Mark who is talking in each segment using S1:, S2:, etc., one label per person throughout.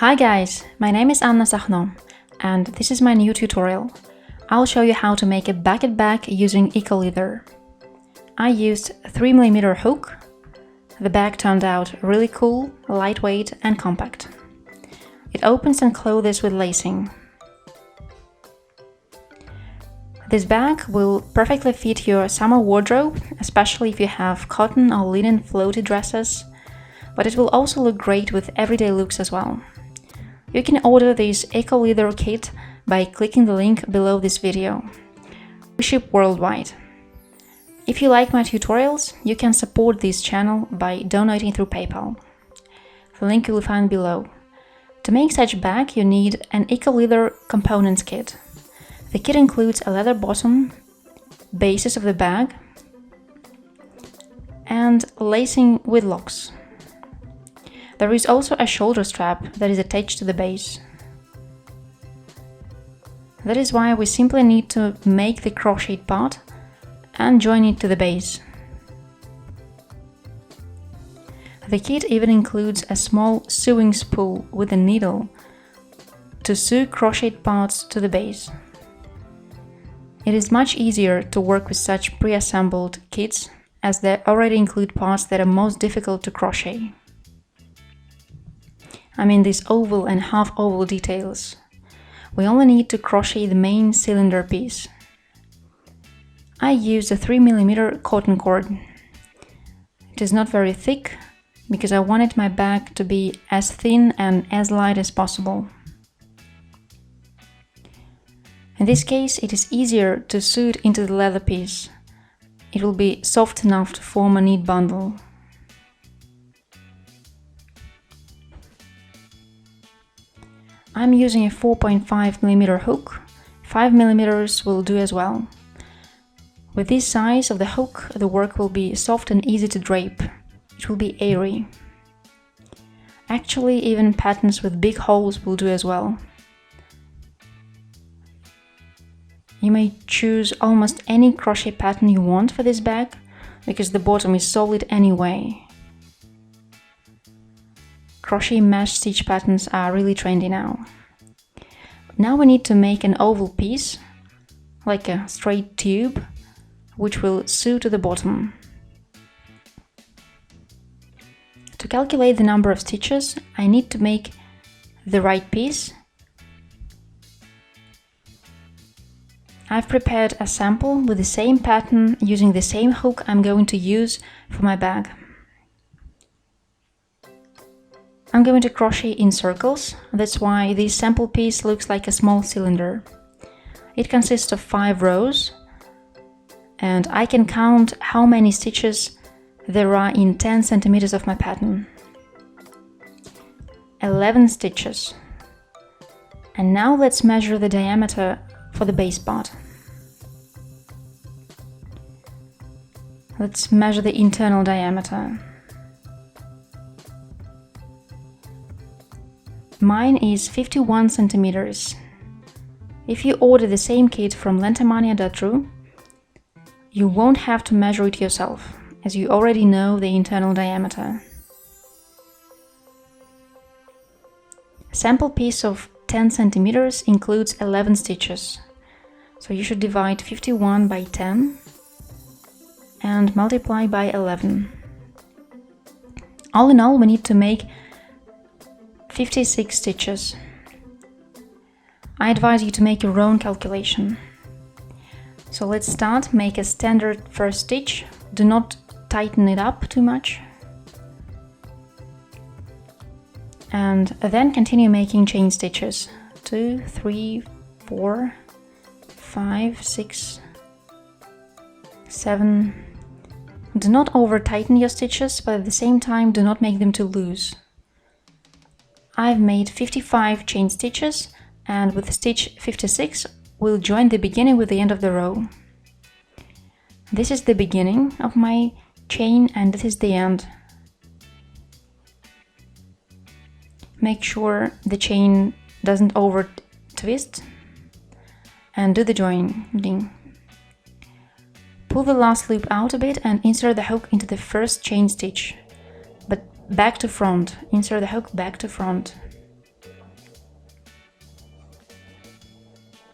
S1: Hi guys, my name is Sakhno and this is my new tutorial. I'll show you how to make a bucket bag using eco leather. I used 3mm hook. The bag turned out really cool, lightweight and compact. It opens and closes with lacing. This bag will perfectly fit your summer wardrobe, especially if you have cotton or linen floaty dresses, but it will also look great with everyday looks as well. You can order this eco leather kit by clicking the link below this video. We ship worldwide. If you like my tutorials, you can support this channel by donating through PayPal. The link you will find below. To make such bag, you need an eco leather components kit. The kit includes a leather bottom, bases of the bag, and lacing with locks. There is also a shoulder strap that is attached to the base. That is why we simply need to make the crochet part and join it to the base. The kit even includes a small sewing spool with a needle to sew crochet parts to the base. It is much easier to work with such pre-assembled kits as they already include parts that are most difficult to crochet. I mean these oval and half oval details. We only need to crochet the main cylinder piece. I used a 3mm cotton cord. It is not very thick because I wanted my bag to be as thin and as light as possible. In this case, it is easier to sew it into the leather piece. It will be soft enough to form a neat bundle. I'm using a 4.5mm hook. 5mm will do as well. With this size of the hook, the work will be soft and easy to drape. It will be airy. Actually, even patterns with big holes will do as well. You may choose almost any crochet pattern you want for this bag, because the bottom is solid anyway. Crochet mesh stitch patterns are really trendy now. Now we need to make an oval piece, like a straight tube, which will sew to the bottom. To calculate the number of stitches, I need to make the right piece. I've prepared a sample with the same pattern using the same hook I'm going to use for my bag. I'm going to crochet in circles, that's why this sample piece looks like a small cylinder. It consists of 5 rows, and I can count how many stitches there are in 10 centimeters of my pattern. 11 stitches. And now let's measure the diameter for the base part. Let's measure the internal diameter. Mine is 51 centimeters. If you order the same kit from lentamania.ru, you won't have to measure it yourself, as you already know the internal diameter. A sample piece of 10 centimeters includes 11 stitches, so you should divide 51 by 10 and multiply by 11. All in all, we need to make 56 stitches. I advise you to make your own calculation. So let's start. Make a standard first stitch. Do not tighten it up too much. And then continue making chain stitches. 2, 3, 4, 5, 6, 7. Do not over tighten your stitches, but at the same time do not make them too loose. I've made 55 chain stitches, and with stitch 56 we'll join the beginning with the end of the row. This is the beginning of my chain and this is the end. Make sure the chain doesn't over twist and do the joining. Pull the last loop out a bit and insert the hook into the first chain stitch, but back to front. Insert the hook back to front.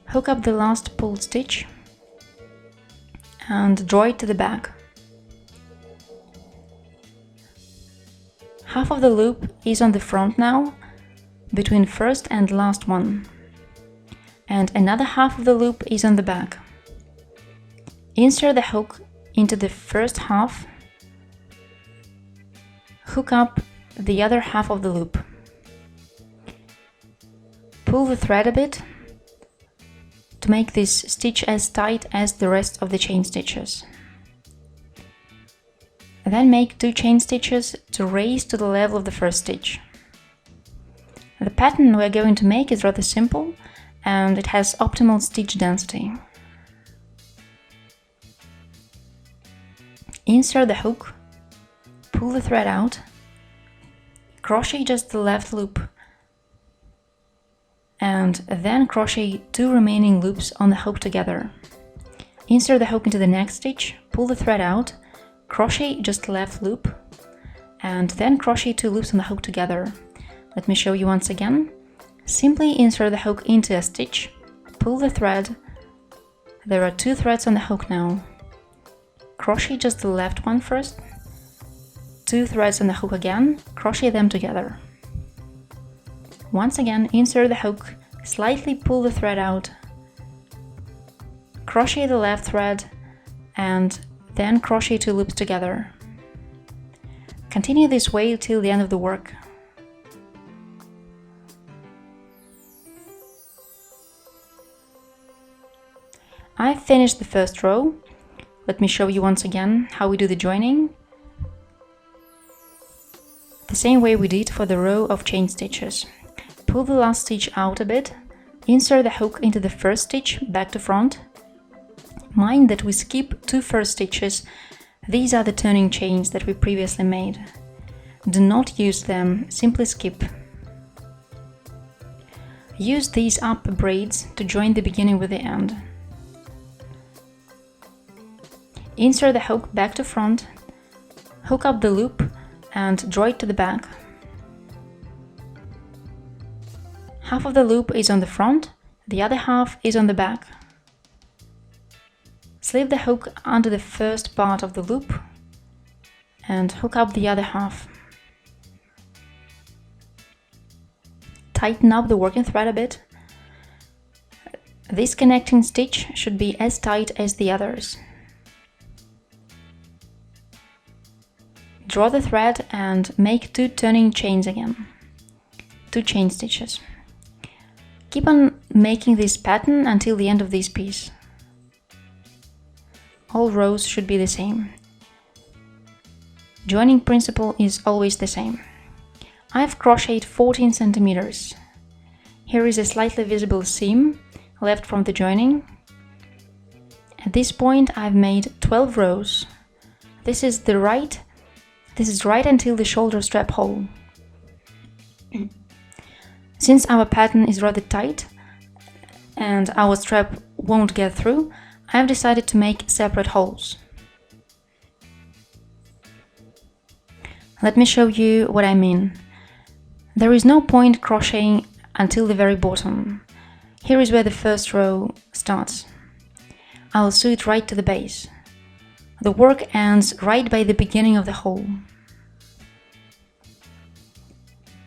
S1: Hook up the last pulled stitch and draw it to the back. Half of the loop is on the front now, between first and last one, and another half of the loop is on the back. Insert the hook into the first half, hook up the other half of the loop. Pull the thread a bit to make this stitch as tight as the rest of the chain stitches. Then make 2 chain stitches to raise to the level of the first stitch. The pattern we're going to make is rather simple and it has optimal stitch density. Insert the hook, pull the thread out, crochet just the left loop, and then crochet 2 remaining loops on the hook together. Insert the hook into the next stitch, pull the thread out, crochet just the left loop, and then crochet 2 loops on the hook together. Let me show you once again. Simply insert the hook into a stitch, pull the thread. There are 2 threads on the hook now. Crochet just the left one first, 2 threads on the hook again, crochet them together. Once again, insert the hook, slightly pull the thread out, crochet the left thread, and then crochet 2 loops together. Continue this way till the end of the work. I've finished the first row. Let me show you once again how we do the joining. The same way we did for the row of chain stitches. Pull the last stitch out a bit, insert the hook into the first stitch back to front. Mind that we skip 2 first stitches. These are the turning chains that we previously made. Do not use them, simply skip. Use these up braids to join the beginning with the end. Insert the hook back to front, hook up the loop and draw it to the back. Half of the loop is on the front, the other half is on the back. Slip the hook under the first part of the loop and hook up the other half. Tighten up the working thread a bit. This connecting stitch should be as tight as the others. Draw the thread and make 2 turning chains again, 2 chain stitches. Keep on making this pattern until the end of this piece. All rows should be the same. Joining principle is always the same. I've crocheted 14 centimeters. Here is a slightly visible seam left from the joining. At this point I've made 12 rows. This is right until the shoulder strap hole. Since our pattern is rather tight and our strap won't get through, I've decided to make separate holes. Let me show you what I mean. There is no point crocheting until the very bottom. Here is where the first row starts. I'll sew it right to the base. The work ends right by the beginning of the hole.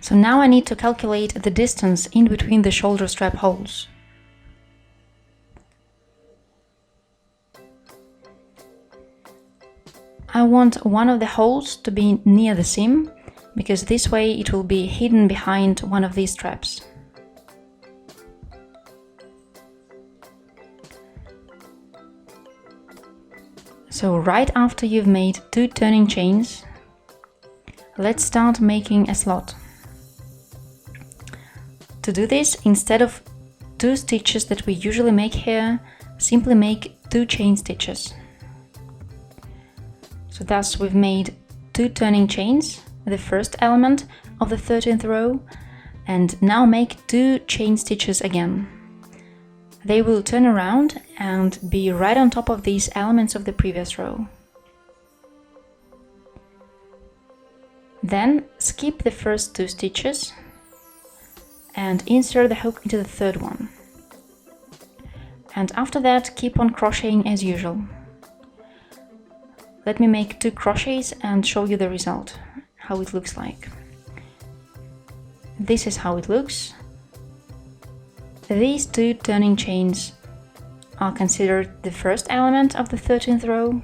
S1: So now I need to calculate the distance in between the shoulder strap holes. I want one of the holes to be near the seam, because this way it will be hidden behind one of these straps. So right after you've made 2 turning chains, let's start making a slot. To do this, instead of 2 stitches that we usually make here, simply make 2 chain stitches. So thus we've made 2 turning chains, the first element of the 13th row, and now make 2 chain stitches again. They will turn around and be right on top of these elements of the previous row. Then skip the first 2 stitches and insert the hook into the third one. And after that, keep on crocheting as usual. Let me make 2 crochets and show you the result, how it looks like. This is how it looks. These 2 turning chains are considered the first element of the 13th row,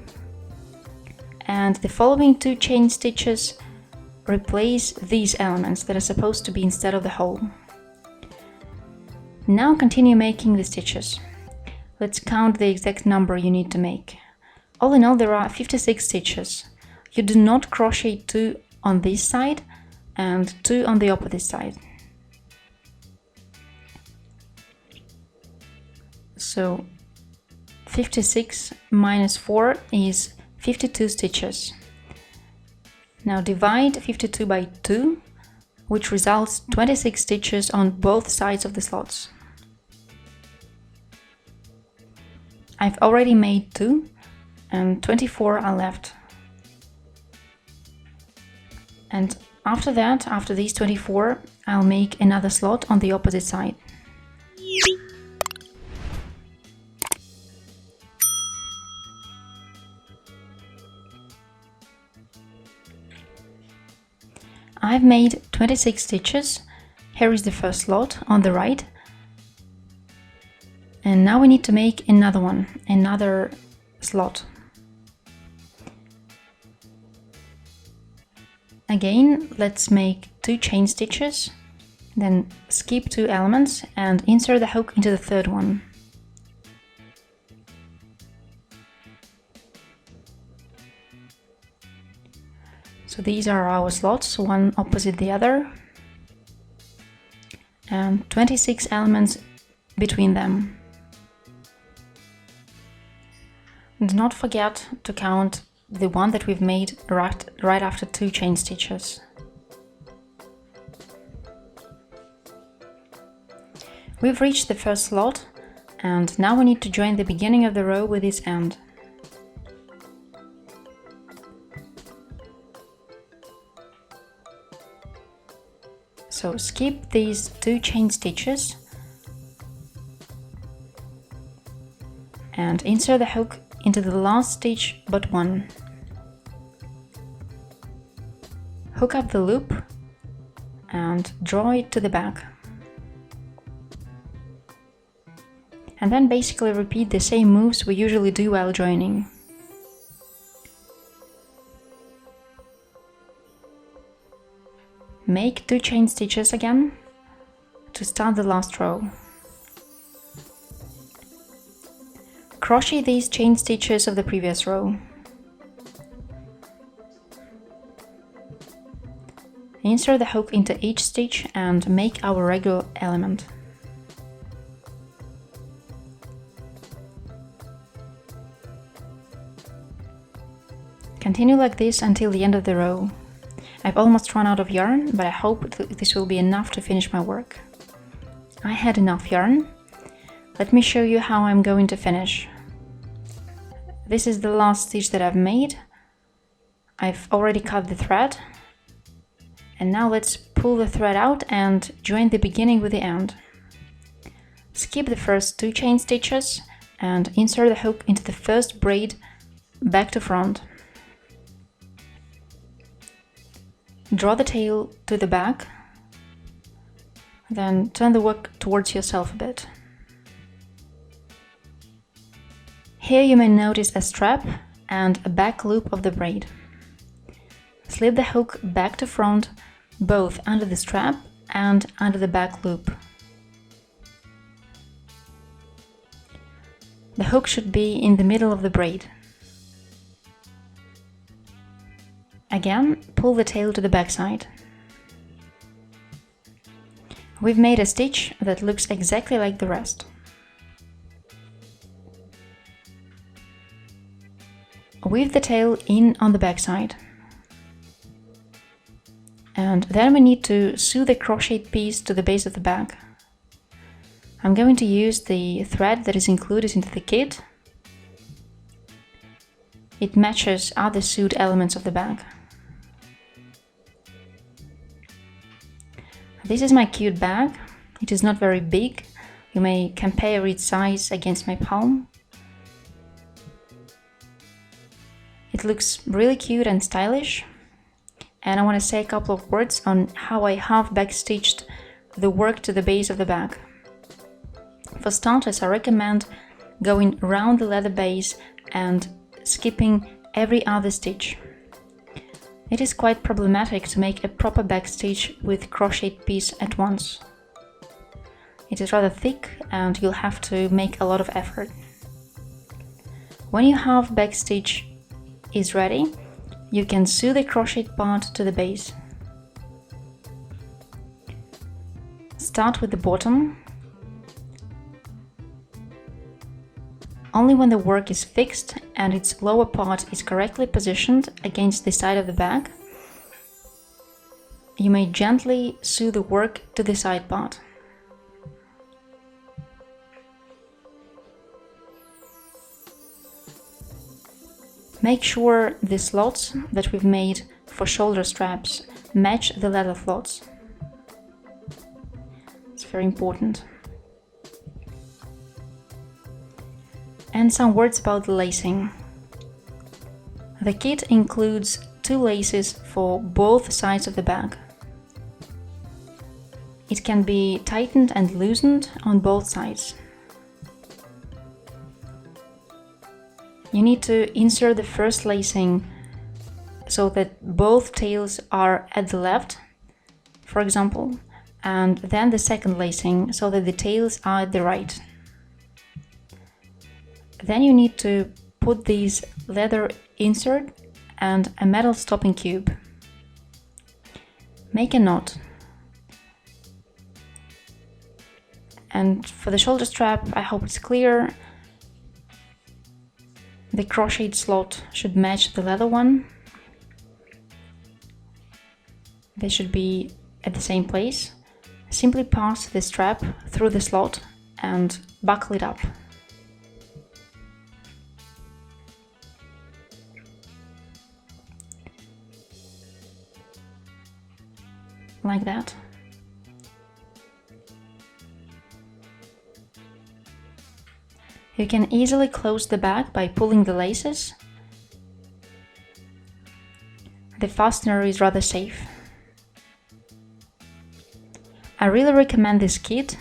S1: and the following 2 chain stitches replace these elements that are supposed to be instead of the hole. Now continue making the stitches. Let's count the exact number you need to make. All in all, there are 56 stitches. You do not crochet 2 on this side and 2 on the opposite side. So 56 minus 4 is 52 stitches. Now divide 52 by 2, which results 26 stitches on both sides of the slots. I've already made 2 and 24 are left. And after that, after these 24, I'll make another slot on the opposite side. I've made 26 stitches. Here is the first slot on the right. And now we need to make another one, another slot. Again, let's make 2 chain stitches, then skip 2 elements and insert the hook into the third one. So these are our slots, one opposite the other, and 26 elements between them. Do not forget to count the one that we've made right after 2 chain stitches. We've reached the first slot, and now we need to join the beginning of the row with this end. So skip these 2 chain stitches and insert the hook into the last stitch but one. Hook up the loop and draw it to the back. And then basically repeat the same moves we usually do while joining. Make 2 chain stitches again to start the last row. Crochet these chain stitches of the previous row. Insert the hook into each stitch and make our regular element. Continue like this until the end of the row. I've almost run out of yarn, but I hope this will be enough to finish my work. I had enough yarn. Let me show you how I'm going to finish. This is the last stitch that I've made. I've already cut the thread. And now let's pull the thread out and join the beginning with the end. Skip the first 2 chain stitches and insert the hook into the first braid back to front. Draw the tail to the back, then turn the work towards yourself a bit. Here you may notice a strap and a back loop of the braid. Slip the hook back to front, both under the strap and under the back loop. The hook should be in the middle of the braid. Again, pull the tail to the back side. We've made a stitch that looks exactly like the rest. Weave the tail in on the back side. And then we need to sew the crocheted piece to the base of the bag. I'm going to use the thread that is included into the kit. It matches other sewed elements of the bag. This is my cute bag. It is not very big. You may compare its size against my palm. It looks really cute and stylish. And I want to say a couple of words on how I have backstitched the work to the base of the bag. For starters, I recommend going around the leather base and skipping every other stitch. It is quite problematic to make a proper backstitch with crocheted piece at once. It is rather thick and you'll have to make a lot of effort. When you have backstitch is ready, you can sew the crocheted part to the base. Start with the bottom. Only when the work is fixed and its lower part is correctly positioned against the side of the bag, you may gently sew the work to the side part. Make sure the slots that we've made for shoulder straps match the leather slots. It's very important. And some words about the lacing. The kit includes 2 laces for both sides of the bag. It can be tightened and loosened on both sides. You need to insert the first lacing so that both tails are at the left, for example, and then the second lacing so that the tails are at the right. Then you need to put these leather insert and a metal stopping cube. Make a knot. And for the shoulder strap, I hope it's clear. The crocheted slot should match the leather one. They should be at the same place. Simply pass the strap through the slot and buckle it up. Like that. You can easily close the bag by pulling the laces. The fastener is rather safe. I really recommend this kit.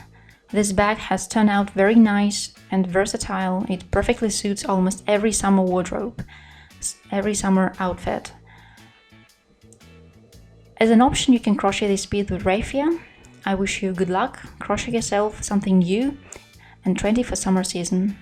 S1: This bag has turned out very nice and versatile. It perfectly suits almost every summer wardrobe, every summer outfit. As an option, you can crochet this piece with raffia. I wish you good luck, crochet yourself something new and trendy for summer season.